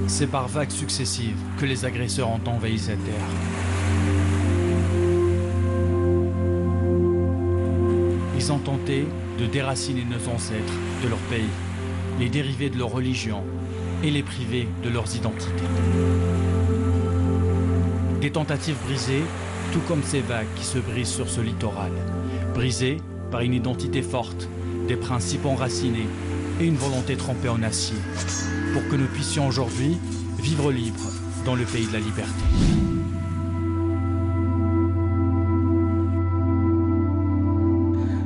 C'est par vagues successives que les agresseurs ont envahi cette terre. Ils ont tenté de déraciner nos ancêtres de leur pays, les dériver de leur religion et les priver de leurs identités. Des tentatives brisées, tout comme ces vagues qui se brisent sur ce littoral, brisées par une identité forte, des principes enracinés et une volonté trempée en acier, pour que nous puissions aujourd'hui vivre libres dans le pays de la liberté.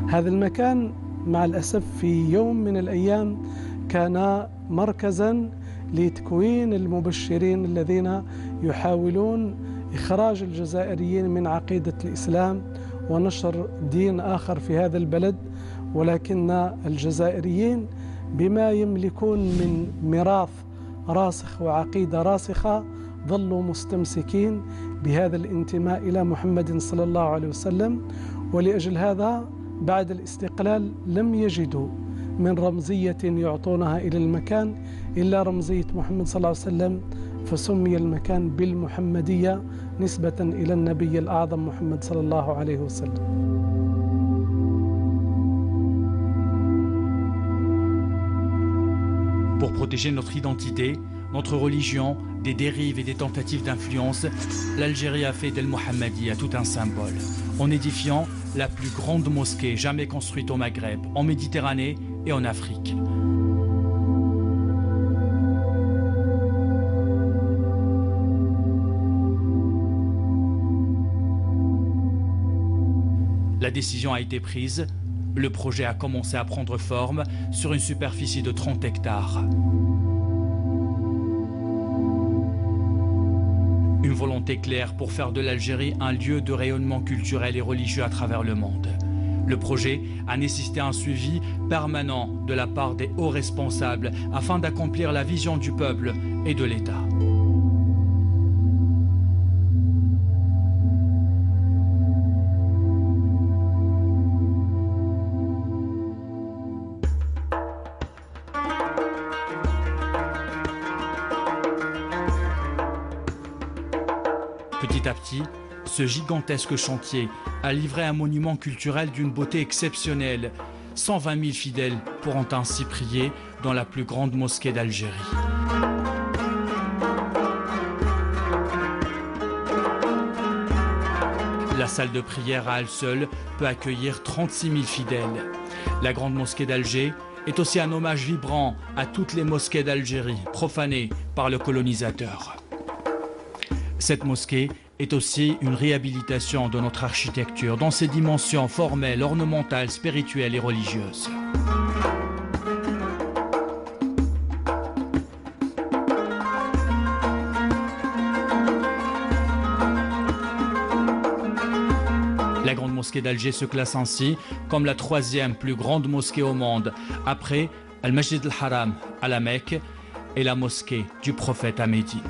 هذا المكان مع الأسف في يوم من الأيام كان مركزاً لتكوين المبشرين الذين يحاولون إخراج الجزائريين من عقيدة الإسلام ونشر دين آخر في هذا البلد، ولكن الجزائريين بما يملكون من ميراث راسخ وعقيدة راسخة ظلوا مستمسكين بهذا الانتماء إلى محمد صلى الله عليه وسلم، ولأجل هذا بعد الاستقلال لم يجدوا من رمزية يعطونها إلى المكان إلا رمزية محمد صلى الله عليه وسلم، فسمي المكان بالمحمدية نسبة إلى النبي الأعظم محمد صلى الله عليه وسلم. Pour protéger notre identité, notre religion, des dérives et des tentatives d'influence, l'Algérie a fait d'El Mohammadi tout un symbole, en édifiant la plus grande mosquée jamais construite au Maghreb, en Méditerranée et en Afrique. La décision a été prise. Le projet a commencé à prendre forme sur une superficie de 30 hectares. Une volonté claire pour faire de l'Algérie un lieu de rayonnement culturel et religieux à travers le monde. Le projet a nécessité un suivi permanent de la part des hauts responsables afin d'accomplir la vision du peuple et de l'État. Petit à petit, ce gigantesque chantier a livré un monument culturel d'une beauté exceptionnelle. 120 000 fidèles pourront ainsi prier dans la plus grande mosquée d'Algérie. La salle de prière à elle seule peut accueillir 36 000 fidèles. La grande mosquée d'Alger est aussi un hommage vibrant à toutes les mosquées d'Algérie profanées par le colonisateur. Cette mosquée est aussi une réhabilitation de notre architecture dans ses dimensions formelles, ornementales, spirituelles et religieuses. La grande mosquée d'Alger se classe ainsi comme la troisième plus grande mosquée au monde, après Al-Masjid al-Haram à la Mecque et la mosquée du prophète à Médine.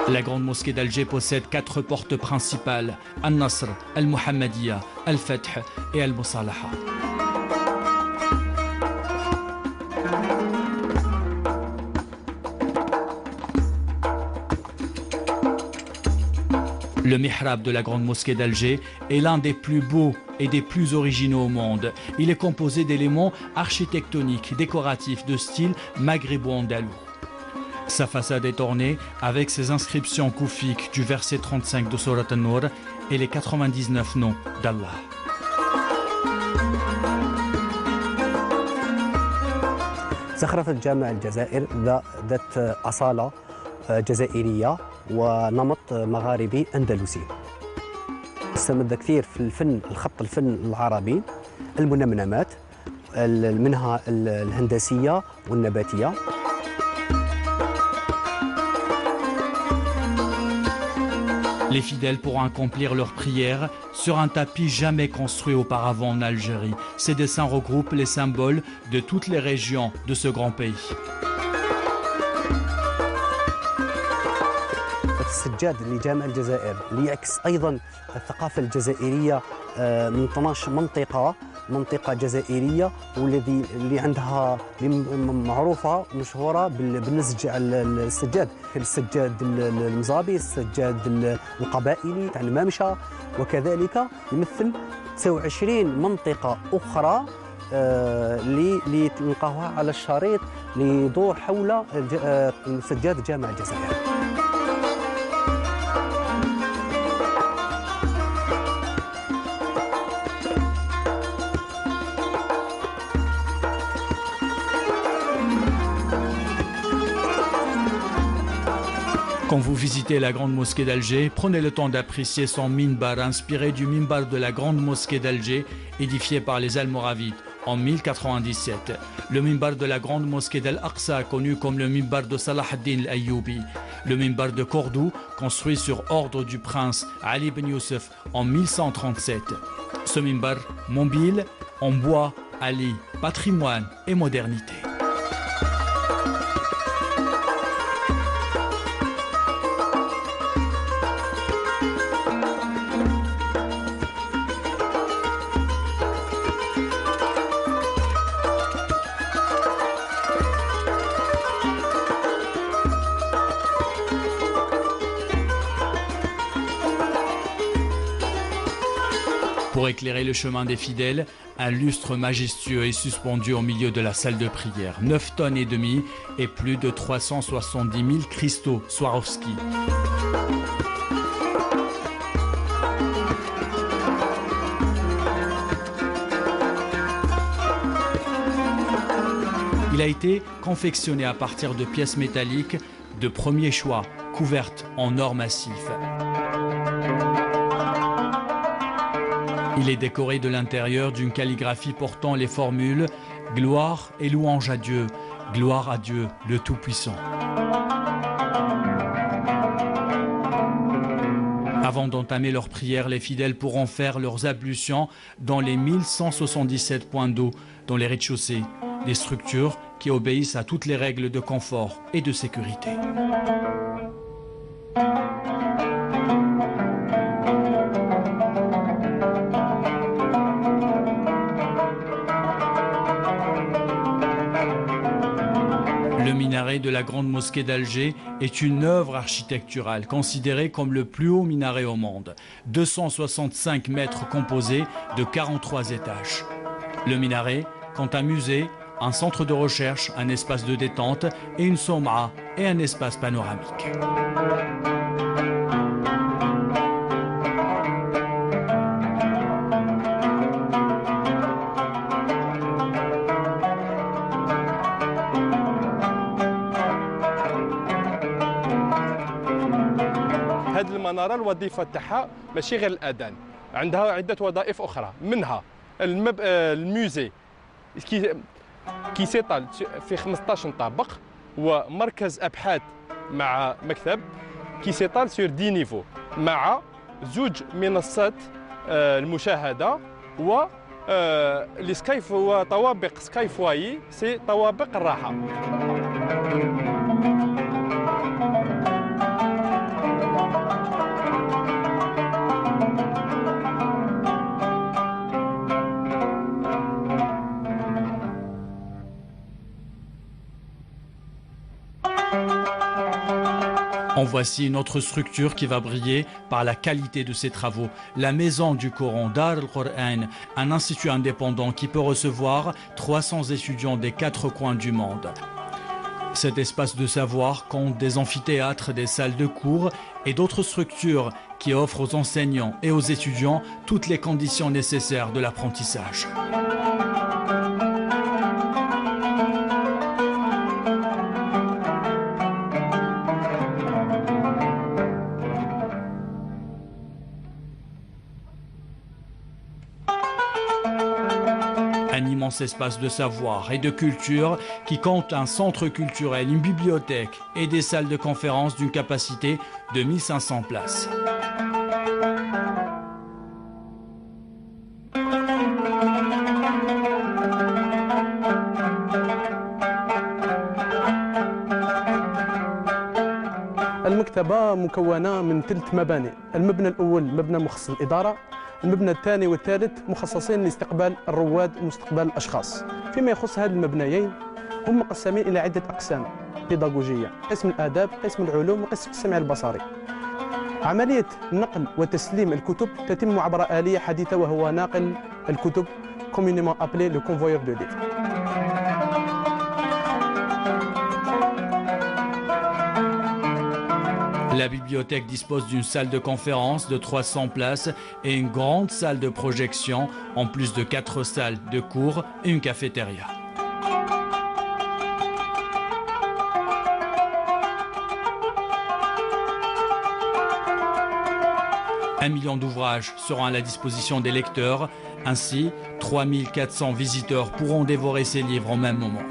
La grande mosquée d'Alger possède 4 portes principales, Al-Nasr, Al-Muhammadiyya, Al-Fath et Al-Musalaha. Le mihrab de la grande mosquée d'Alger est l'un des plus beaux et des plus originaux au monde. Il est composé d'éléments architectoniques, décoratifs de style maghrébo-andalou. Sa façade est ornée avec ses inscriptions koufiques du verset 35 de Surat An-Nur et les 99 noms d'Allah. زخرفة جامع الجزائر ذات أصالة جزائرية ونمط مغاربي أندلسي. استمد كثير في الفن الفن العربي، المنمنمات منها الهندسية والنباتية. Les fidèles pourront accomplir leurs prières sur un tapis jamais construit auparavant en Algérie. Ces dessins regroupent les symboles de toutes les régions de ce grand pays. السجاد لجامع الجزائر ليعكس أيضا الثقافة الجزائرية من 12 منطقة جزائرية اللي عندها معروفة مشهورة بالنسج على السجاد المزابي، السجاد القبائلي تاع المامشة، وكذلك يمثل 29 منطقة أخرى اللي تلقاوها على الشريط اللي يدور حول سجاد جامع الجزائر. Quand vous visitez la grande mosquée d'Alger, prenez le temps d'apprécier son minbar inspiré du minbar de la grande mosquée d'Alger édifié par les Almoravides en 1097. Le minbar de la grande mosquée d'Al-Aqsa connu comme le minbar de Salah ad-Din al-Ayyoubi. Le minbar de Cordoue construit sur ordre du prince Ali ibn Youssef en 1137. Ce minbar mobile en bois allie patrimoine et modernité. Pour éclairer le chemin des fidèles, un lustre majestueux est suspendu au milieu de la salle de prière. 9 tonnes et demie et plus de 370 000 cristaux Swarovski. Il a été confectionné à partir de pièces métalliques de premier choix, couvertes en or massif. Il est décoré de l'intérieur d'une calligraphie portant les formules « Gloire et louange à Dieu, gloire à Dieu le Tout-Puissant ». Avant d'entamer leur prière, les fidèles pourront faire leurs ablutions dans les 1177 points d'eau dans les rez-de-chaussée, des structures qui obéissent à toutes les règles de confort et de sécurité. Le minaret de la grande mosquée d'Alger est une œuvre architecturale considérée comme le plus haut minaret au monde. 265 mètres composés de 43 étages. Le minaret compte un musée, un centre de recherche, un espace de détente et une som'a et un espace panoramique. هذه المناره الوظيفه تاعها ماشي غير الاذان، عندها عده وظائف اخرى، منها الموزي كي سيطال في 15 طابق، ومركز ابحاث مع مكتب كي سيطال سور 10 نيفو، مع زوج منصات المشاهده و السكايف وطوابق سكايف واي، سي طوابق الراحه. En voici une autre structure qui va briller par la qualité de ses travaux. La maison du Coran, Dar al-Qur'an, un institut indépendant qui peut recevoir 300 étudiants des 4 coins du monde. Cet espace de savoir compte des amphithéâtres, des salles de cours et d'autres structures qui offrent aux enseignants et aux étudiants toutes les conditions nécessaires de l'apprentissage. Un immense espace de savoir et de culture qui compte un centre culturel, une bibliothèque et des salles de conférence d'une capacité de 1500 places. المكتبة مكونة من 3 مباني. المبنى الأول مبنى مخصص للإدارة، المبنى الثاني والثالث مخصصين لاستقبال الرواد واستقبال الأشخاص. فيما يخص هذه المبنيين هم مقسمين إلى عدة أقسام بيداغوجية: قسم الآداب، قسم العلوم، وقسم السمع البصري. عملية نقل وتسليم الكتب تتم عبر آلية حديثة، وهو ناقل الكتب communément appelé le convoyeur de livres. La bibliothèque dispose d'une salle de conférence de 300 places et une grande salle de projection, en plus de 4 salles de cours et une cafétéria. Un million d'ouvrages seront à la disposition des lecteurs. Ainsi, 3400 visiteurs pourront dévorer ces livres en même moment.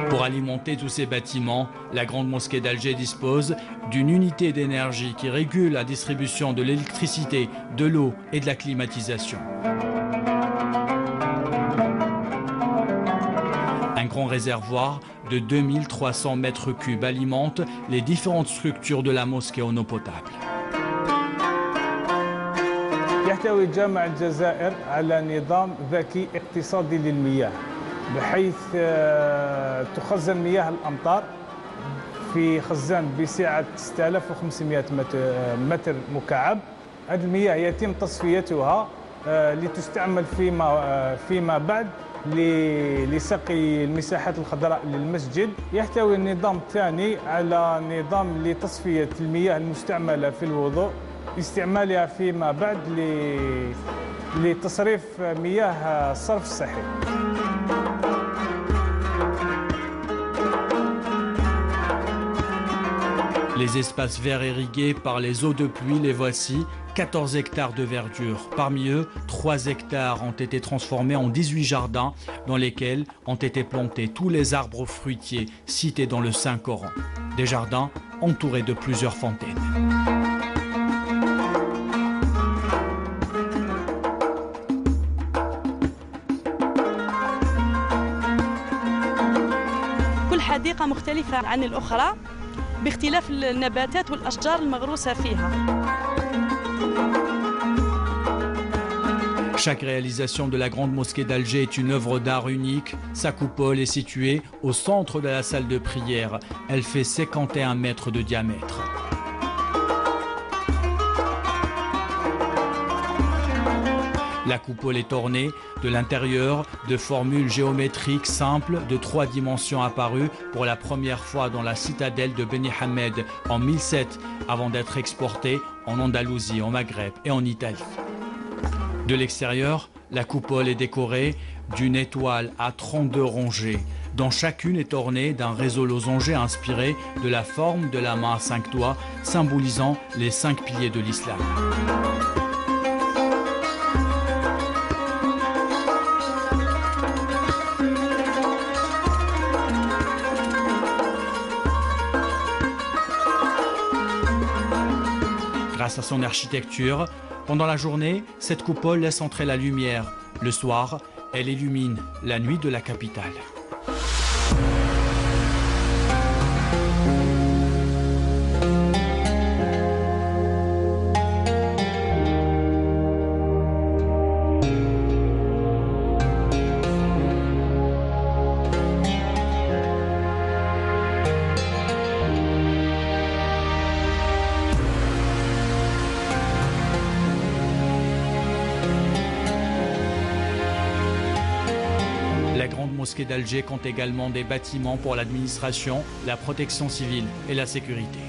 Pour alimenter tous ces bâtiments, la Grande Mosquée d'Alger dispose d'une unité d'énergie qui régule la distribution de l'électricité, de l'eau et de la climatisation. Un grand réservoir de 2300 mètres cubes alimente les différentes structures de la mosquée en eau potable. يحتوي جامع الجزائر على نظام ذكي اقتصادي للمياه، بحيث تخزن مياه الأمطار في خزان بسعة 6500 متر مكعب. هذه المياه يتم تصفيتها لتستعمل فيما بعد لسقي المساحات الخضراء للمسجد. يحتوي النظام الثاني على نظام لتصفية المياه المستعملة في الوضوء، استعمالها فيما بعد لتصريف مياه الصرف الصحي. Les espaces verts irrigués par les eaux de pluie, les voici, 14 hectares de verdure. Parmi eux, 3 hectares ont été transformés en 18 jardins dans lesquels ont été plantés tous les arbres fruitiers cités dans le Saint-Coran. Des jardins entourés de plusieurs fontaines. كل حديقة مختلفة عن الأخرى باختلاف النباتات والأشجار المغروسة فيها. Chaque réalisation de la Grande Mosquée d'Alger est une œuvre d'art unique. Sa coupole est située au centre de la salle de prière. Elle fait 51 mètres de diamètre. La coupole est ornée de l'intérieur de formules géométriques simples de 3 dimensions apparues pour la première fois dans la citadelle de Beni Hamed en 1007 avant d'être exportée en Andalousie, en Maghreb et en Italie. De l'extérieur, la coupole est décorée d'une étoile à 32 rangées, dont chacune est ornée d'un réseau losangé inspiré de la forme de la main à 5 doigts, symbolisant les 5 piliers de l'islam. Grâce à son architecture, pendant la journée, cette coupole laisse entrer la lumière. Le soir, elle illumine la nuit de la capitale. La Grande Mosquée d'Alger compte également des bâtiments pour l'administration, la protection civile et la sécurité.